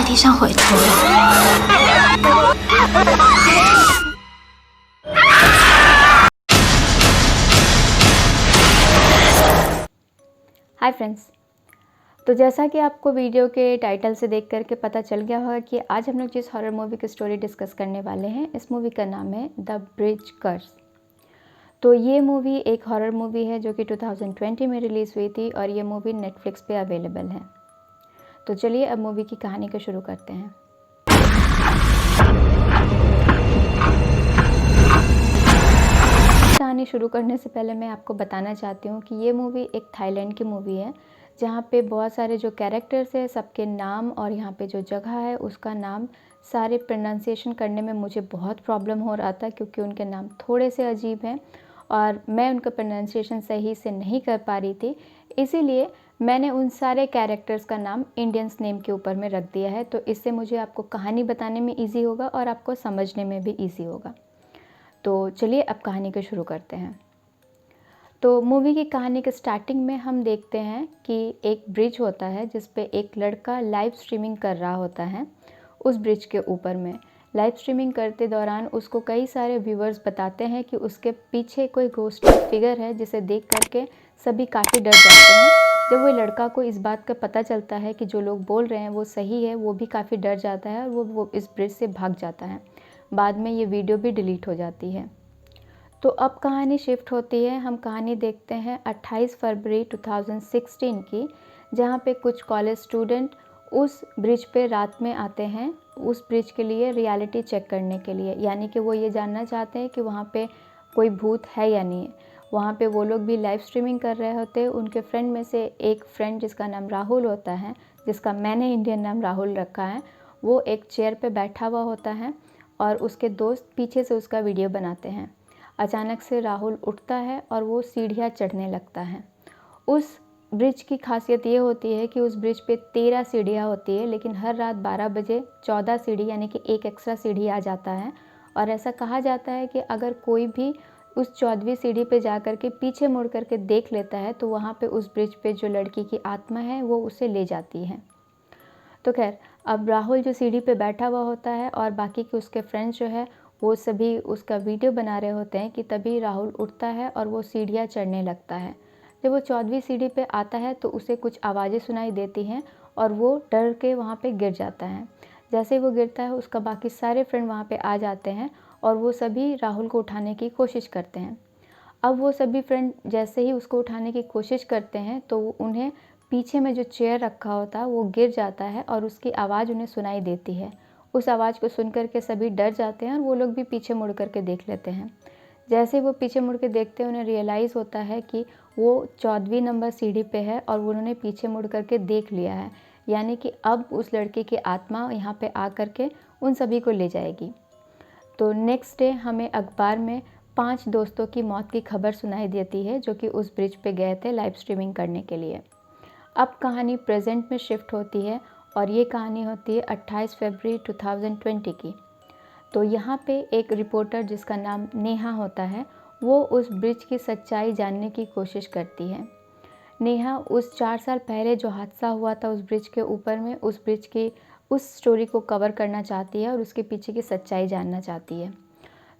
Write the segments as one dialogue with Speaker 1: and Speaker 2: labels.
Speaker 1: 这地上毁头了。
Speaker 2: हाय friends, तो जैसा कि आपको वीडियो के टाइटल से देख करके पता चल गया होगा कि आज हम लोग जिस हॉरर मूवी की स्टोरी डिस्कस करने वाले हैं, इस मूवी का नाम है द ब्रिज कर्स। तो ये मूवी एक हॉरर मूवी है जो कि 2020 में रिलीज़ हुई थी और ये मूवी नेटफ्लिक्स पे अवेलेबल है। तो चलिए अब मूवी की कहानी को शुरू करते हैं। कहानी शुरू करने से पहले मैं आपको बताना चाहती हूँ कि ये मूवी एक थाईलैंड की मूवी है, जहाँ पे बहुत सारे जो कैरेक्टर्स है सबके नाम और यहाँ पे जो जगह है उसका नाम सारे प्रोनाउंसिएशन करने में मुझे बहुत प्रॉब्लम हो रहा था, क्योंकि उनके नाम थोड़े से अजीब हैं और मैं उनका प्रोनाउंसिएशन सही से नहीं कर पा रही थी। इसीलिए मैंने उन सारे कैरेक्टर्स का नाम इंडियंस नेम के ऊपर में रख दिया है, तो इससे मुझे आपको कहानी बताने में ईजी होगा और आपको समझने में भी ईजी होगा। तो चलिए अब कहानी को शुरू करते हैं। तो मूवी की कहानी के स्टार्टिंग में हम देखते हैं कि एक ब्रिज होता है जिस पे एक लड़का लाइव स्ट्रीमिंग कर रहा होता है। उस ब्रिज के ऊपर में लाइव स्ट्रीमिंग करते दौरान उसको कई सारे व्यूवर्स बताते हैं कि उसके पीछे कोई घोस्टली फिगर है, जिसे देख करके सभी काफ़ी डर जाते हैं। जब वो लड़का को इस बात का पता चलता है कि जो लोग बोल रहे हैं वो सही है, वो भी काफ़ी डर जाता है और वो इस ब्रिज से भाग जाता है। बाद में ये वीडियो भी डिलीट हो जाती है। तो अब कहानी शिफ्ट होती है, हम कहानी देखते हैं 28 फरवरी 2016 की, जहाँ पे कुछ कॉलेज स्टूडेंट उस ब्रिज पे रात में आते हैं उस ब्रिज के लिए रियलिटी चेक करने के लिए, यानी कि वो ये जानना चाहते हैं कि वहाँ पे कोई भूत है या नहीं है। वहाँ पे वो लोग भी लाइव स्ट्रीमिंग कर रहे होते हैं। उनके फ्रेंड में से एक फ्रेंड जिसका नाम राहुल होता है, जिसका मैंने इंडियन नाम राहुल रखा है, वो एक चेयर पे बैठा हुआ होता है और उसके दोस्त पीछे से उसका वीडियो बनाते हैं। अचानक से राहुल उठता है और वो सीढ़ियाँ चढ़ने लगता है। उस ब्रिज की खासियत ये होती है कि उस ब्रिज पे 13 सीढ़ियाँ होती है, लेकिन हर रात 12 बजे 14 सीढ़ी यानी कि एक एक्स्ट्रा सीढ़ी आ जाता है। और ऐसा कहा जाता है कि अगर कोई भी उस 14वीं सीढ़ी पे जा कर के पीछे मुड़ कर के देख लेता है तो वहाँ पे उस ब्रिज पे जो लड़की की आत्मा है वो उसे ले जाती है। तो खैर, अब राहुल जो सीढ़ी पे बैठा हुआ होता है और बाकी के उसके फ्रेंड्स जो है वो सभी उसका वीडियो बना रहे होते हैं कि तभी राहुल उठता है और वो सीढ़ियाँ चढ़ने लगता है। जब वो 14वीं सीढ़ी पे आता है तो उसे कुछ आवाज़ें सुनाई देती हैं और वो डर के वहाँ पे गिर जाता है। जैसे ही वो गिरता है उसका बाकी सारे फ्रेंड वहाँ पे आ जाते हैं और वो सभी राहुल को उठाने की कोशिश करते हैं। अब वो सभी फ्रेंड जैसे ही उसको उठाने की कोशिश करते हैं तो उन्हें पीछे में जो चेयर रखा होता है वो गिर जाता है और उसकी आवाज़ उन्हें सुनाई देती है। उस आवाज़ को सुन कर के सभी डर जाते हैं और वो लोग भी पीछे मुड़ कर के देख लेते हैं। जैसे ही वो पीछे मुड़ के देखते हैं उन्हें रियलाइज़ होता है कि वो 14वीं नंबर सीढ़ी पे है और उन्होंने पीछे मुड़ कर के देख लिया है, यानी कि अब उस लड़के की आत्मा यहाँ पे आ कर के उन सभी को ले जाएगी। तो नेक्स्ट डे हमें अखबार में 5 दोस्तों की मौत की खबर सुनाई देती है जो कि उस ब्रिज पे गए थे लाइव स्ट्रीमिंग करने के लिए। अब कहानी प्रेजेंट में शिफ्ट होती है और ये कहानी होती है 28 फरवरी 2020 की। तो यहाँ पे एक रिपोर्टर जिसका नाम नेहा होता है, वो उस ब्रिज की सच्चाई जानने की कोशिश करती है। नेहा उस 4 साल पहले जो हादसा हुआ था उस ब्रिज के ऊपर में, उस ब्रिज की उस स्टोरी को कवर करना चाहती है और उसके पीछे की सच्चाई जानना चाहती है।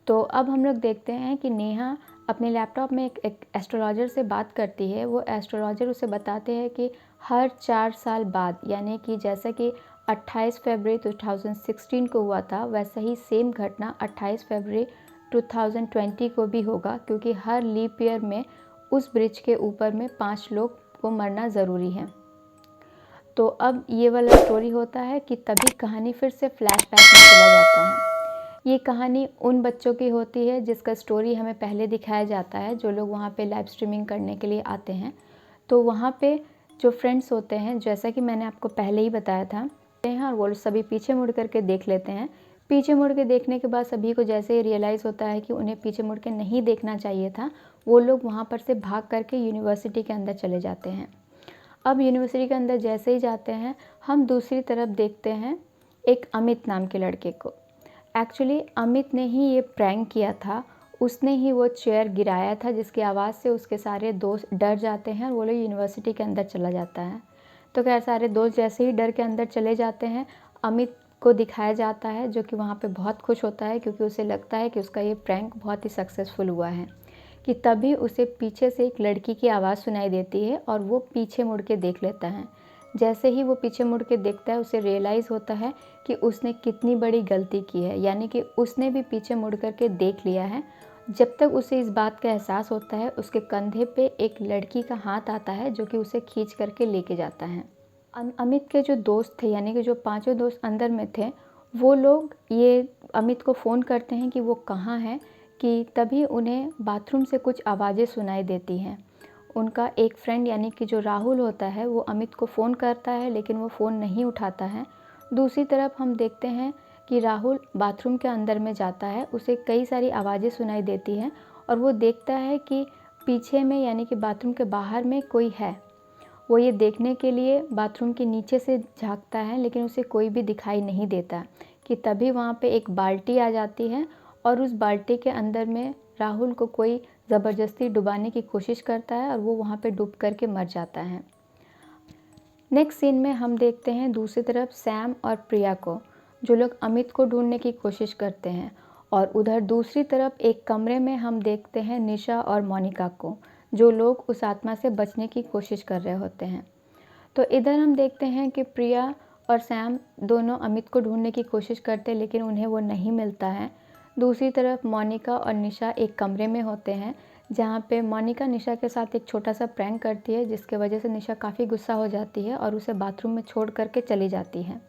Speaker 2: तो अब हम लोग देखते हैं कि नेहा अपने लैपटॉप में एक एस्ट्रोलॉजर से बात करती है। वो एस्ट्रोलॉजर उसे बताते हैं कि हर 4 साल बाद, यानी कि जैसा कि 28 फरवरी 2016 को हुआ था, वैसा ही सेम घटना 28 फरवरी 2020 को भी होगा, क्योंकि हर लीप ईयर में उस ब्रिज के ऊपर में 5 लोग को मरना ज़रूरी है। तो अब ये वाला स्टोरी होता है कि तभी कहानी फिर से फ्लैशबैक में चला जाता है। ये कहानी उन बच्चों की होती है जिसका स्टोरी हमें पहले दिखाया जाता है, जो लोग वहाँ पे लाइव स्ट्रीमिंग करने के लिए आते हैं। तो वहाँ पे जो फ्रेंड्स होते हैं, जैसा कि मैंने आपको पहले ही बताया था, और वो सभी पीछे मुड़ कर के देख लेते हैं। पीछे मुड़ के देखने के बाद सभी को जैसे ही रियलाइज़ होता है कि उन्हें पीछे मुड़ के नहीं देखना चाहिए था, वो लोग वहाँ पर से भाग करके यूनिवर्सिटी के अंदर चले जाते हैं। अब यूनिवर्सिटी के अंदर जैसे ही जाते हैं, हम दूसरी तरफ देखते हैं एक अमित नाम के लड़के को। एक्चुअली अमित ने ही ये प्रैंक किया था, उसने ही वो चेयर गिराया था जिसकी आवाज़ से उसके सारे दोस्त डर जाते हैं और वो लोग यूनिवर्सिटी के अंदर चला जाता है। तो खैर, सारे दोस्त जैसे ही डर के अंदर चले जाते हैं, अमित को दिखाया जाता है, जो कि वहाँ पे बहुत खुश होता है क्योंकि उसे लगता है कि उसका ये प्रैंक बहुत ही सक्सेसफुल हुआ है। कि तभी उसे पीछे से एक लड़की की आवाज़ सुनाई देती है और वो पीछे मुड़ के देख लेता है। जैसे ही वो पीछे मुड़ के देखता है, उसे रियलाइज़ होता है कि उसने कितनी बड़ी गलती की है, यानी कि उसने भी पीछे मुड़ कर के देख लिया है। जब तक उसे इस बात का एहसास होता है, उसके कंधे पे एक लड़की का हाथ आता है जो कि उसे खींच करके लेके जाता है। अमित के जो दोस्त थे, यानी कि जो पांचों दोस्त अंदर में थे, वो लोग ये अमित को फ़ोन करते हैं कि वो कहाँ है, कि तभी उन्हें बाथरूम से कुछ आवाज़ें सुनाई देती हैं। उनका एक फ्रेंड यानी कि जो राहुल होता है, वो अमित को फ़ोन करता है, लेकिन वो फ़ोन नहीं उठाता है। दूसरी तरफ हम देखते हैं कि राहुल बाथरूम के अंदर में जाता है, उसे कई सारी आवाज़ें सुनाई देती हैं और वो देखता है कि पीछे में, यानी कि बाथरूम के बाहर में कोई है। वो ये देखने के लिए बाथरूम के नीचे से झाँकता है, लेकिन उसे कोई भी दिखाई नहीं देता। कि तभी वहाँ पे एक बाल्टी आ जाती है और उस बाल्टी के अंदर में राहुल को कोई ज़बरदस्ती डुबाने की कोशिश करता है और वो वहाँ पे डूब कर के मर जाता है। नेक्स्ट सीन में हम देखते हैं दूसरी तरफ सैम और प्रिया को, जो लोग अमित को ढूंढने की कोशिश करते हैं, और उधर दूसरी तरफ एक कमरे में हम देखते हैं निशा और मोनिका को, जो लोग उस आत्मा से बचने की कोशिश कर रहे होते हैं। तो इधर हम देखते हैं कि प्रिया और सैम दोनों अमित को ढूंढने की कोशिश करते हैं, लेकिन उन्हें वो नहीं मिलता है। दूसरी तरफ मोनिका और निशा एक कमरे में होते हैं, जहाँ पे मोनिका निशा के साथ एक छोटा सा प्रैंक करती है, जिसके वजह से निशा काफ़ी गुस्सा हो जाती है और उसे बाथरूम में छोड़ करके चली जाती है।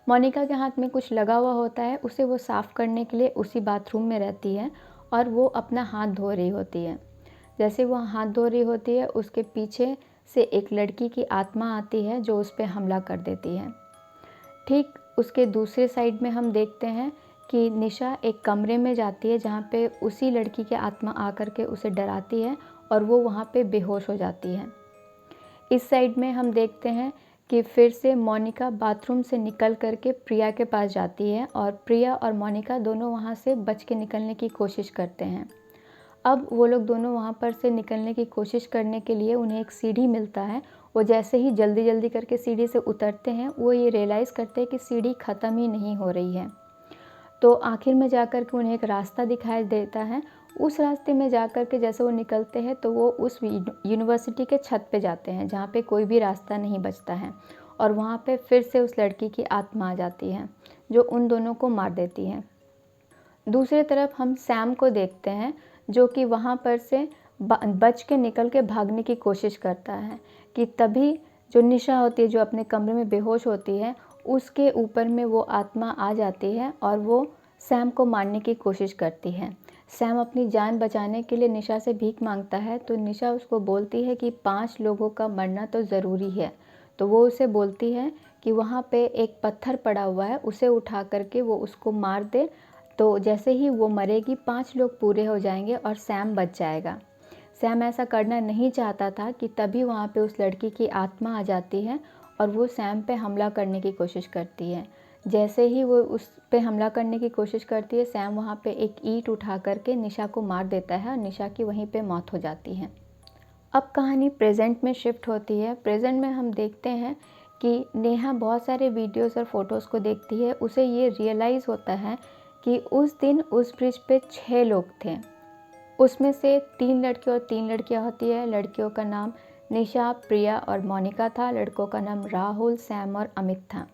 Speaker 2: मोनिका के हाथ में कुछ लगा हुआ होता है, उसे वो साफ़ करने के लिए उसी बाथरूम में रहती है और वो अपना हाथ धो रही होती है। जैसे वो हाथ धो रही होती है, उसके पीछे से एक लड़की की आत्मा आती है जो उस पर हमला कर देती है। ठीक उसके दूसरे साइड में हम देखते हैं कि निशा एक कमरे में जाती है, जहाँ पे उसी लड़की की आत्मा आकर के उसे डराती है और वो वहाँ पे बेहोश हो जाती है। इस साइड में हम देखते हैं कि फिर से मोनिका बाथरूम से निकल करके प्रिया के पास जाती है और प्रिया और मोनिका दोनों वहाँ से बच के निकलने की कोशिश करते हैं। अब वो लोग दोनों वहाँ पर से निकलने की कोशिश करने के लिए उन्हें एक सीढ़ी मिलता है। वो जैसे ही जल्दी जल्दी करके सीढ़ी से उतरते हैं, वो ये रियलाइज़ करते हैं कि सीढ़ी ख़त्म ही नहीं हो रही है। तो आखिर में जाकर के उन्हें एक रास्ता दिखाई देता है। उस रास्ते में जाकर के जैसे वो निकलते हैं, तो वो उस यूनिवर्सिटी के छत पे जाते हैं, जहाँ पे कोई भी रास्ता नहीं बचता है, और वहाँ पे फिर से उस लड़की की आत्मा आ जाती है, जो उन दोनों को मार देती है। दूसरी तरफ हम सैम को देखते हैं, जो कि वहाँ पर से बच के निकल के भागने की कोशिश करता है। कि तभी जो निशा होती है, जो अपने कमरे में बेहोश होती है, उसके ऊपर में वो आत्मा आ जाती है और वो सैम को मारने की कोशिश करती है। सैम अपनी जान बचाने के लिए निशा से भीख मांगता है, तो निशा उसको बोलती है कि 5 लोगों का मरना तो ज़रूरी है। तो वो उसे बोलती है कि वहाँ पे एक पत्थर पड़ा हुआ है, उसे उठा करके वो उसको मार दे। तो जैसे ही वो मरेगी, 5 लोग पूरे हो जाएंगे और सैम बच जाएगा। सैम ऐसा करना नहीं चाहता था कि तभी वहाँ पे उस लड़की की आत्मा आ जाती है और वो सैम पे हमला करने की कोशिश करती है। जैसे ही वो उस पे हमला करने की कोशिश करती है, सैम वहाँ पे एक ईंट उठा करके निशा को मार देता है और निशा की वहीं पे मौत हो जाती है। अब कहानी प्रेजेंट में शिफ्ट होती है। प्रेजेंट में हम देखते हैं कि नेहा बहुत सारे वीडियोस और फ़ोटोज़ को देखती है। उसे ये रियलाइज़ होता है कि उस दिन उस ब्रिज पे 6 लोग थे। उसमें से 3 लड़के और 3 लड़कियां होती है। लड़कियों का नाम निशा, प्रिया और मोनिका था। लड़कों का नाम राहुल, सैम और अमित था।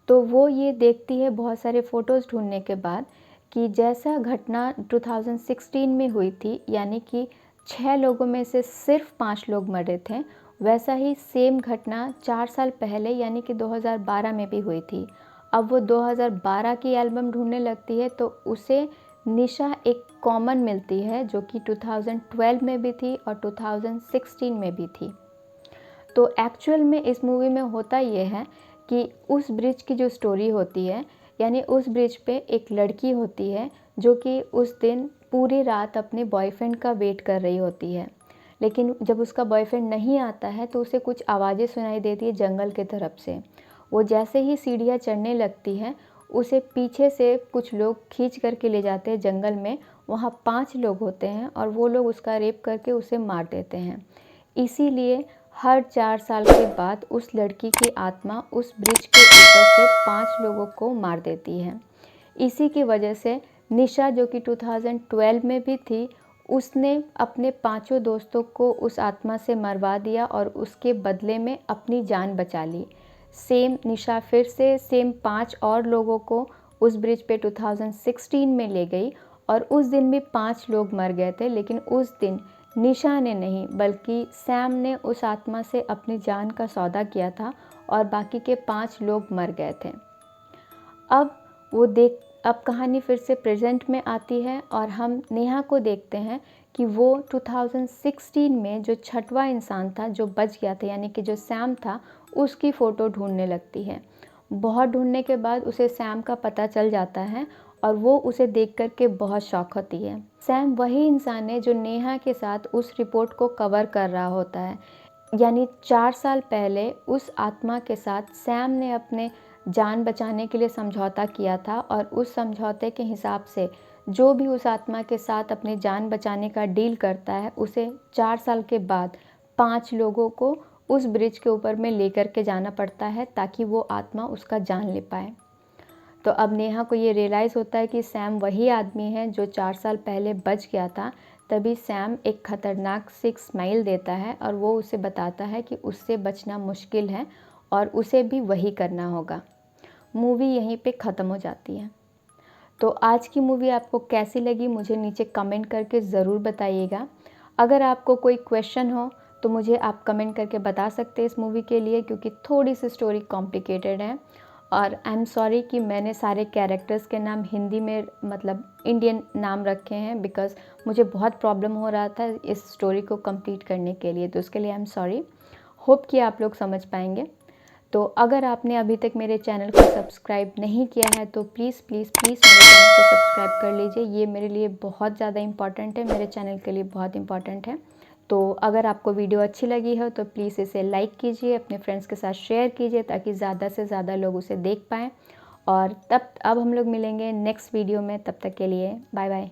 Speaker 2: तो वो ये देखती है बहुत सारे फ़ोटोज़ ढूंढने के बाद कि जैसा घटना 2016 में हुई थी, यानी कि 6 लोगों में से सिर्फ 5 लोग मरे थे, वैसा ही सेम घटना 4 साल पहले यानी कि 2012 में भी हुई थी। अब वो 2012 की एल्बम ढूंढने लगती है, तो उसे निशा एक कॉमन मिलती है, जो कि 2012 में भी थी और 2016 में भी थी। तो एक्चुअल में इस मूवी में होता ये है कि उस ब्रिज की जो स्टोरी होती है, यानी उस ब्रिज पे एक लड़की होती है जो कि उस दिन पूरी रात अपने बॉयफ्रेंड का वेट कर रही होती है। लेकिन जब उसका बॉयफ्रेंड नहीं आता है, तो उसे कुछ आवाज़ें सुनाई देती है जंगल के तरफ से। वो जैसे ही सीढ़ियाँ चढ़ने लगती हैं, उसे पीछे से कुछ लोग खींच करके ले जाते हैं जंगल में। वहाँ 5 लोग होते हैं और वो लोग उसका रेप करके उसे मार देते हैं। इसीलिए हर 4 साल के बाद उस लड़की की आत्मा उस ब्रिज के ऊपर से 5 लोगों को मार देती है। इसी की वजह से निशा, जो कि 2012 में भी थी, उसने अपने 5 दोस्तों को उस आत्मा से मरवा दिया और उसके बदले में अपनी जान बचा ली। सेम निशा फिर से सेम 5 और लोगों को उस ब्रिज पे 2016 में ले गई और उस दिन भी 5 लोग मर गए थे, लेकिन उस दिन निशा ने नहीं बल्कि सैम ने उस आत्मा से अपनी जान का सौदा किया था और बाकी के 5 लोग मर गए थे। अब कहानी फिर से प्रेजेंट में आती है और हम नेहा को देखते हैं कि वो 2016 में जो 6वां इंसान था जो बच गया था, यानी कि जो सैम था, उसकी फ़ोटो ढूंढने लगती है। बहुत ढूंढने के बाद उसे सैम का पता चल जाता है और वो उसे देख कर के बहुत शॉक होती है। सैम वही इंसान है जो नेहा के साथ उस रिपोर्ट को कवर कर रहा होता है, यानी 4 साल पहले उस आत्मा के साथ सैम ने अपने जान बचाने के लिए समझौता किया था और उस समझौते के हिसाब से जो भी उस आत्मा के साथ अपनी जान बचाने का डील करता है, उसे 4 साल के बाद 5 लोगों को उस ब्रिज के ऊपर में लेकर के जाना पड़ता है ताकि वो आत्मा उसका जान ले पाए। तो अब नेहा को ये रियलाइज़ होता है कि सैम वही आदमी है जो 4 साल पहले बच गया था। तभी सैम एक ख़तरनाक सी स्माइल देता है और वो उसे बताता है कि उससे बचना मुश्किल है और उसे भी वही करना होगा। मूवी यहीं पे ख़त्म हो जाती है। तो आज की मूवी आपको कैसी लगी मुझे नीचे कमेंट करके ज़रूर बताइएगा। अगर आपको कोई क्वेश्चन हो तो मुझे आप कमेंट करके बता सकते हैं इस मूवी के लिए, क्योंकि थोड़ी सी स्टोरी कॉम्प्लिकेटेड है और आई एम सॉरी कि मैंने सारे कैरेक्टर्स के नाम हिंदी में मतलब इंडियन नाम रखे हैं, बिकॉज़ मुझे बहुत प्रॉब्लम हो रहा था इस स्टोरी को कंप्लीट करने के लिए, तो उसके लिए आई एम सॉरी। होप कि आप लोग समझ पाएंगे। तो अगर आपने अभी तक मेरे चैनल को सब्सक्राइब नहीं किया है तो प्लीज़ प्लीज़ प्लीज़ मेरे चैनल को सब्सक्राइब कर लीजिए। ये मेरे लिए बहुत ज़्यादा इम्पॉर्टेंट है, मेरे चैनल के लिए बहुत इम्पॉर्टेंट है। तो अगर आपको वीडियो अच्छी लगी हो तो प्लीज़ इसे लाइक कीजिए, अपने फ्रेंड्स के साथ शेयर कीजिए ताकि ज़्यादा से ज़्यादा लोग उसे देख पाएँ। और अब हम लोग मिलेंगे नेक्स्ट वीडियो में, तब तक के लिए बाय बाय।